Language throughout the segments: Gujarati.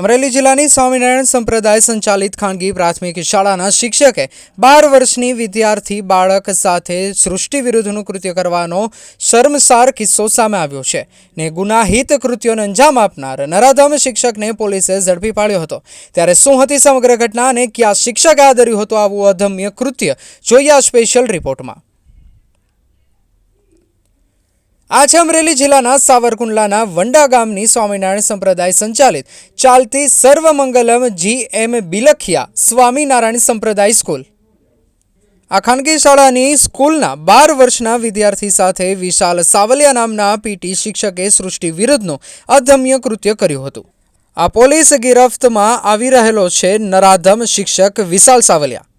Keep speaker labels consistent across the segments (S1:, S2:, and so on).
S1: અમરેલી જિલ્લાની સ્વામિનારાયણ સંપ્રદાય સંચાલિત ખાનગી પ્રાથમિક શાળાના શિક્ષકે 12 વર્ષની વિદ્યાર્થી બાળક સાથે સૃષ્ટિ વિરુદ્ધનું કૃત્ય કરવાનો શર્મસાર કિસ્સો સામે આવ્યો છે ને ગુનાહિત કૃત્યોને અંજામ આપનાર નરાધમ શિક્ષકને પોલીસે ઝડપી પાડ્યો હતો। ત્યારે શું હતી સમગ્ર ઘટના અને ક્યાં શિક્ષકે આદર્યું હતું આવું અધમ્ય કૃત્ય, જોઈએ આ સ્પેશિયલ રિપોર્ટમાં। આ છે અમરેલી જિલ્લાના સાવરકુંડલાના વંડા ગામની સ્વામિનારાયણ સંપ્રદાય સંચાલિત ચાલતી સર્વમંગલમ GM બિલખિયા સ્વામિનારાયણ સંપ્રદાય સ્કૂલ। આ ખાનગી શાળાની સ્કૂલના 12 વર્ષના વિદ્યાર્થી સાથે વિશાલ સાવલિયા નામના પીટી શિક્ષકે સૃષ્ટિ વિરુદ્ધનું અધમ્ય કૃત્ય કર્યું હતું। આ પોલીસ ગિરફ્તમાં આવી રહેલો છે નરાધમ શિક્ષક વિશાલ સાવલિયા।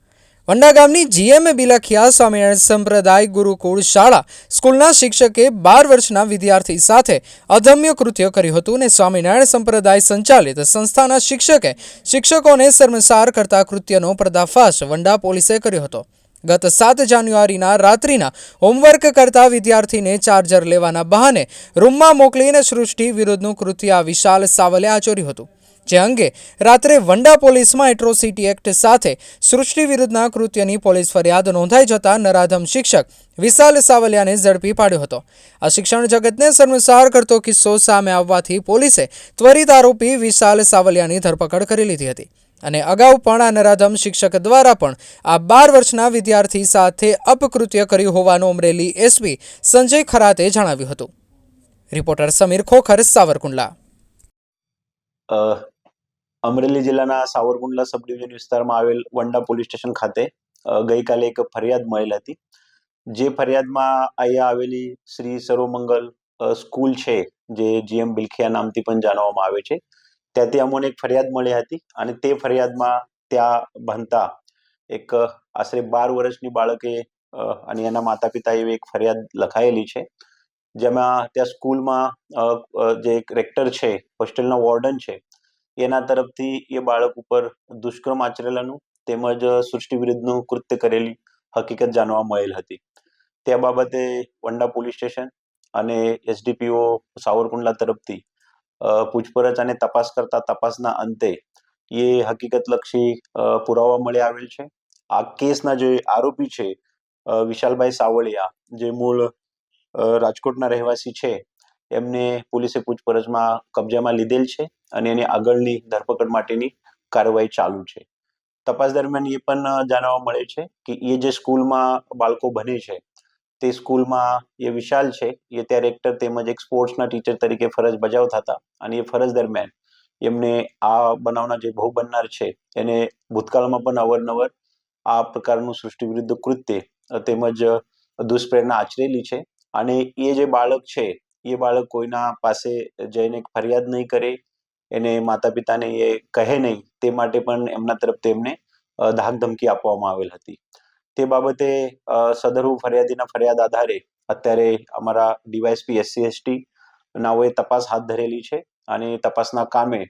S1: વંડા ગામની GM બિલખિયા સ્વામિનારાયણ સંપ્રદાય ગુરુકુળ શાળા સ્કૂલના શિક્ષકે 12 વર્ષના વિદ્યાર્થી સાથે અધમ્ય કૃત્ય કર્યું હતું અને સ્વામિનારાયણ સંપ્રદાય સંચાલિત સંસ્થાના શિક્ષકે શિક્ષકોને શર્મસાર કરતા કૃત્યનો પર્દાફાશ વંડા પોલીસે કર્યો હતો। ગત 7 જાન્યુઆરીના રાત્રિના હોમવર્ક કરતા વિદ્યાર્થીને ચાર્જર લેવાના બહાને રૂમમાં મોકલીને સૃષ્ટિ વિરુદ્ધનું કૃત્ય વિશાલ સાવલિયા આચર્યું હતું। જે અંગે રાત્રે વંડા પોલીસમાં એટ્રોસિટી એક્ટ સાથે સૃષ્ટિ વિરુદ્ધના કૃત્યની પોલીસ ફરિયાદ નોંધાઈ જતા નરાધમ શિક્ષક વિશાલ સાવલિયાને ઝડપી પાડ્યો હતો। આ શિક્ષણ જગતને શર્મસાર કરતો કિસ્સો સામે આવવાથી પોલીસે ત્વરિત આરોપી વિશાલ સાવલિયાની ધરપકડ કરી લીધી હતી અને અગાઉ પણ આ નરાધમ શિક્ષક દ્વારા પણ આ 12 વર્ષના વિદ્યાર્થી સાથે અપકૃત્ય કર્યું હોવાનું અમરેલી SP સંજય ખરાતે જણાવ્યું હતું। રિપોર્ટર સમીર ખોખર, સાવરકુંડલા।
S2: અમરેલી જિલ્લાના સાવરકુંડલા સબ ડિવિઝન વિસ્તારમાં આવેલ વંડા પોલીસ સ્ટેશન ખાતે ગઈકાલે એક ફરિયાદ મળેલ હતી। જે ફરિયાદમાં અહીંયા આવેલી શ્રી સર્વમંગલ સ્કૂલ છે, જે GM બિલખિયા નામથી પણ જાણવામાં આવે છે, ત્યાંથી અમને એક ફરિયાદ મળી હતી અને તે ફરિયાદમાં ત્યાં ભણતા એક આશરે 12 વર્ષની બાળકે અને એના માતા પિતા એવી એક ફરિયાદ લખાયેલી છે, જેમાં ત્યાં સ્કૂલમાં જે રેક્ટર છે, હોસ્ટેલના વોર્ડન છે, એના તરફથી એ બાળક ઉપર દુષ્કર્મ આચરેલાનું તેમજ સૃષ્ટિ વિરુદ્ધનું કૃત્ય કરેલી હકીકત જાણવા મળેલ હતી। તે બાબતે વંડા પોલીસ સ્ટેશન અને SDPO સાવરકુંડલા તરફથી પૂછપરછ અને તપાસ કરતા તપાસના અંતે એ હકીકતલક્ષી પુરાવા મળી આવેલ છે। આ કેસના જે આરોપી છે વિશાલભાઈ સાવલિયા, જે મૂળ રાજકોટના રહેવાસી છે, એમને પોલીસે પૂછપરછમાં કબજામાં લીધેલ છે અને એની આગળની ધરપકડ માટેની કાર્યવાહી ચાલુ છે। તપાસ દરમિયાન એ પણ જાણવા મળે છે કે એ જે સ્કૂલમાં બાળકો ભણે છે તે સ્કૂલમાં એ વિશાલ છે, એ ત્યાં રેક્ટર તેમજ એક સ્પોર્ટ્સના ટીચર તરીકે ફરજ બજાવતા હતા અને એ ફરજ દરમિયાન એમને આ બનાવના જે ભોગ બનનાર છે એને ભૂતકાળમાં પણ અવારનવાર આ પ્રકારનું સૃષ્ટિ વિરુદ્ધ કૃત્ય તેમજ દુષ્પ્રેરણા આચરેલી છે અને એ જે બાળક છે એ બાળક કોઈના પાસે જઈને ફરિયાદ નહીં કરે, એને માતા પિતાને એ કહે નહીં, તે માટે પણ એમના તરફથી એમને ધાક ધમકી આપવામાં આવેલ હતી। તે બાબતે સદરુ ફરિયાદીના ફરિયાદ આધારે અત્યારે અમારા DYSP SC/ST નાઓએ તપાસ હાથ ધરેલી છે અને તપાસના કામે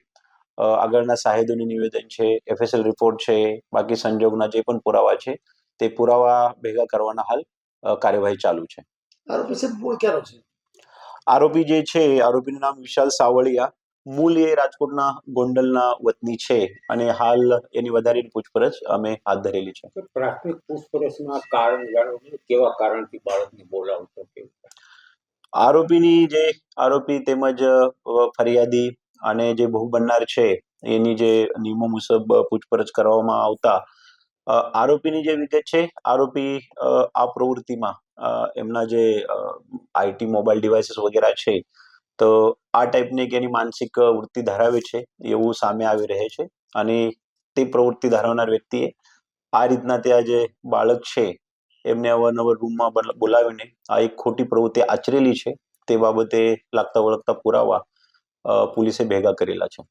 S2: આગળના સાહેદોની નિવેદન છે, FSL રિપોર્ટ છે, બાકી સંજોગના જે પણ પુરાવા છે તે પુરાવા ભેગા કરવાના હાલ કાર્યવાહી ચાલુ છે। આરોપી જે છે, આરોપીનું નામ વિશાલ સાવલિયા, મૂળ એ રાજકોટના ગોંડલના વતની છે અને હાલ એની વધારેની પૂછપરછ અમે હાથ ધરેલી છે।
S3: પ્રાથમિક પૂછપરછમાં કારણ જાણવું, કેવા કારણથી બાળકને બોલાવતો કે
S2: આરોપી તેમજ ફરિયાદી અને જે ભોગ બનનાર છે એની જે નિયમો મુજબ પૂછપરછ કરવામાં આવતા આરોપીની જે વિગત છે, આરોપી આ પ્રવૃત્તિમાં એમના જે IT મોબાઈલ ડિવાઇસીસ વગેરે છે, તો આ ટાઈપની એની માનસિક વૃત્તિ ધરાવે છે એવું સામે આવી રહે છે અને તે પ્રવૃત્તિ ધરાવનાર વ્યક્તિએ આ રીતના ત્યાં જે બાળક છે એમને અવારનવાર રૂમમાં બોલાવીને આ એક ખોટી પ્રવૃત્તિ આચરેલી છે, તે બાબતે લાગતા વળગતા પુરાવા પોલીસે ભેગા કરેલા છે।